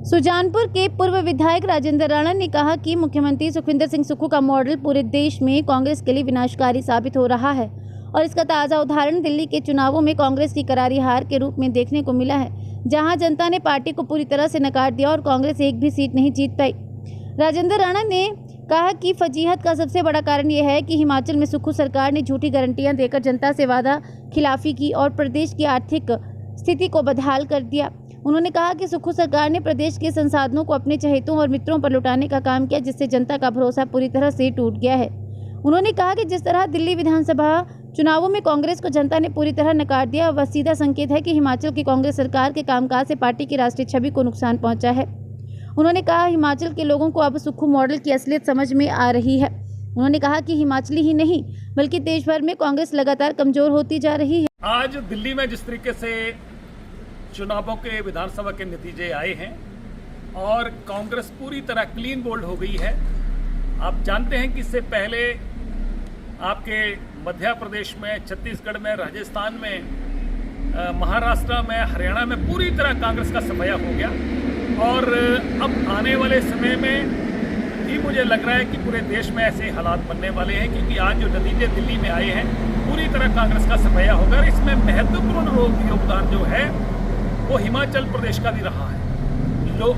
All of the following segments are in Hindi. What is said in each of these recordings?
सुजानपुर के पूर्व विधायक राजेंद्र राणा ने कहा कि मुख्यमंत्री सुखविंदर सिंह सुक्खू का मॉडल पूरे देश में कांग्रेस के लिए विनाशकारी साबित हो रहा है और इसका ताज़ा उदाहरण दिल्ली के चुनावों में कांग्रेस की करारी हार के रूप में देखने को मिला है, जहां जनता ने पार्टी को पूरी तरह से नकार दिया और कांग्रेस एक भी सीट नहीं जीत पाई। राजेंद्र राणा ने कहा कि फजीहत का सबसे बड़ा कारण यह है कि हिमाचल में सुक्खू सरकार ने झूठी गारंटियां देकर जनता से वादा खिलाफी की और प्रदेश की आर्थिक स्थिति को बदहाल कर दिया। उन्होंने कहा कि सुक्खू सरकार ने प्रदेश के संसाधनों को अपने चहेतों और मित्रों पर लुटाने का काम किया, जिससे जनता का भरोसा पूरी तरह से टूट गया है। उन्होंने कहा कि जिस तरह दिल्ली विधानसभा चुनावों में कांग्रेस को जनता ने पूरी तरह नकार दिया, वह सीधा संकेत है कि हिमाचल की कांग्रेस सरकार के कामकाज से पार्टी की राष्ट्रीय छवि को नुकसान पहुंचा है। उन्होंने कहा हिमाचल के लोगों को अब सुक्खू मॉडल की असलियत समझ में आ रही है। उन्होंने कहा कि हिमाचली ही नहीं बल्कि देश भर में कांग्रेस लगातार कमजोर होती जा रही है। आज दिल्ली में जिस तरीके से चुनावों के विधानसभा के नतीजे आए हैं और कांग्रेस पूरी तरह क्लीन बोल्ड हो गई है। आप जानते हैं कि इससे पहले आपके मध्य प्रदेश में, छत्तीसगढ़ में, राजस्थान में, महाराष्ट्र में, हरियाणा में पूरी तरह कांग्रेस का सफाया हो गया और अब आने वाले समय में भी मुझे लग रहा है कि पूरे देश में ऐसे हालात बनने वाले हैं, क्योंकि आज जो नतीजे दिल्ली में आए हैं पूरी तरह कांग्रेस का सफाया होगा। इसमें महत्वपूर्ण योगदान जो है वो हिमाचल प्रदेश का भी रहा है। लोग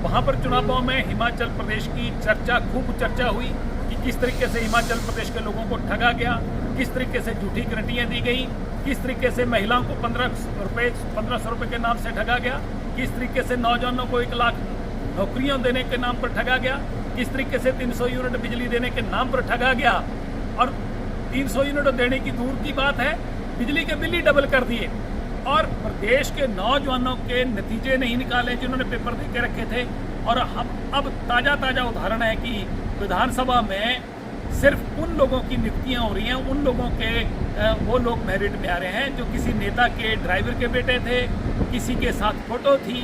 वहाँ पर चुनावों में हिमाचल प्रदेश की चर्चा, खूब चर्चा हुई कि किस तरीके से हिमाचल प्रदेश के लोगों को ठगा गया, किस तरीके से झूठी गारंटियाँ दी गई, किस तरीके से महिलाओं को 1500 रुपये के नाम से ठगा गया, किस तरीके से नौजवानों को 1 लाख नौकरियाँ देने के नाम पर ठगा गया, किस तरीके से 300 यूनिट बिजली देने के नाम पर ठगा गया। और 300 यूनिट देने की दूर की बात है, बिजली के बिल ही डबल कर दिए और प्रदेश के नौजवानों के नतीजे नहीं निकाले जिन्होंने पेपर दे के रखे थे। और अब ताज़ा उदाहरण है कि विधानसभा में सिर्फ उन लोगों की नियुक्तियां हो रही हैं, उन लोगों के वो लोग मेरिट में आ रहे हैं जो किसी नेता के ड्राइवर के बेटे थे, किसी के साथ फोटो थी,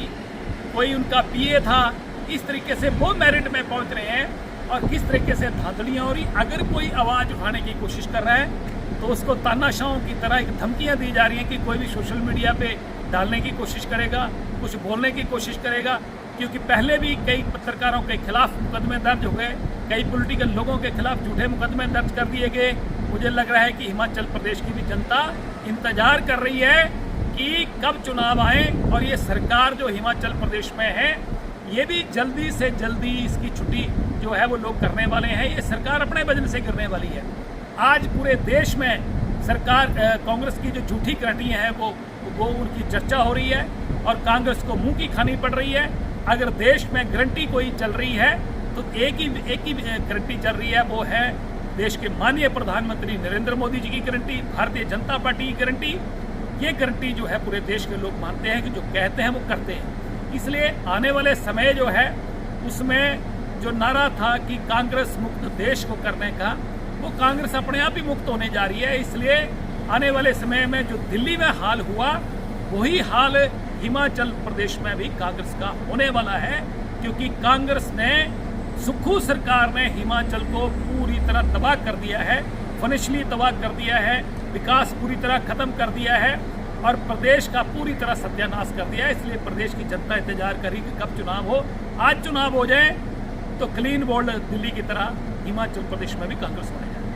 कोई उनका पीए था। इस तरीके से वो मेरिट में पहुंच रहे हैं और किस तरीके से धांधलियाँ हो रही। अगर कोई आवाज़ उठाने की कोशिश कर रहा है तो उसको तानाशाहों की तरह एक धमकियां दी जा रही हैं कि कोई भी सोशल मीडिया पे डालने की कोशिश करेगा, कुछ बोलने की कोशिश करेगा, क्योंकि पहले भी कई पत्रकारों के खिलाफ मुकदमे दर्ज हो गए, कई पॉलिटिकल लोगों के खिलाफ झूठे मुकदमे दर्ज कर दिए गए। मुझे लग रहा है कि हिमाचल प्रदेश की भी जनता इंतजार कर रही है कि कब चुनाव आए और ये सरकार जो हिमाचल प्रदेश में है ये भी जल्दी से जल्दी इसकी छुट्टी जो है वो लोग करने वाले हैं। ये सरकार अपने वजन से गिरने वाली है। आज पूरे देश में सरकार कांग्रेस की जो झूठी गारंटियां हैं वो उनकी चर्चा हो रही है और कांग्रेस को मुंह की खानी पड़ रही है। अगर देश में गारंटी कोई चल रही है तो एक ही गारंटी चल रही है, वो है देश के माननीय प्रधानमंत्री नरेंद्र मोदी जी की गारंटी, भारतीय जनता पार्टी की गारंटी। ये गारंटी जो है पूरे देश के लोग मानते हैं कि जो कहते हैं वो करते हैं। इसलिए आने वाले समय जो है उसमें जो नारा था कि कांग्रेस मुक्त देश को करने का, वो कांग्रेस अपने आप ही मुक्त होने जा रही है। इसलिए आने वाले समय में जो दिल्ली में हाल हुआ वही हाल हिमाचल प्रदेश में भी कांग्रेस का होने वाला है, क्योंकि कांग्रेस ने, सुक्खू सरकार ने हिमाचल को पूरी तरह तबाह कर दिया है, फाइनेंशियली तबाह कर दिया है, विकास पूरी तरह खत्म कर दिया है और प्रदेश का पूरी तरह सत्यानाश कर दिया है। इसलिए प्रदेश की जनता इंतजार करी कि कब चुनाव हो। आज चुनाव हो जाए तो क्लीन बोल्ड दिल्ली की तरह हिमाचल प्रदेश में भी कांग्रेस बने जाए।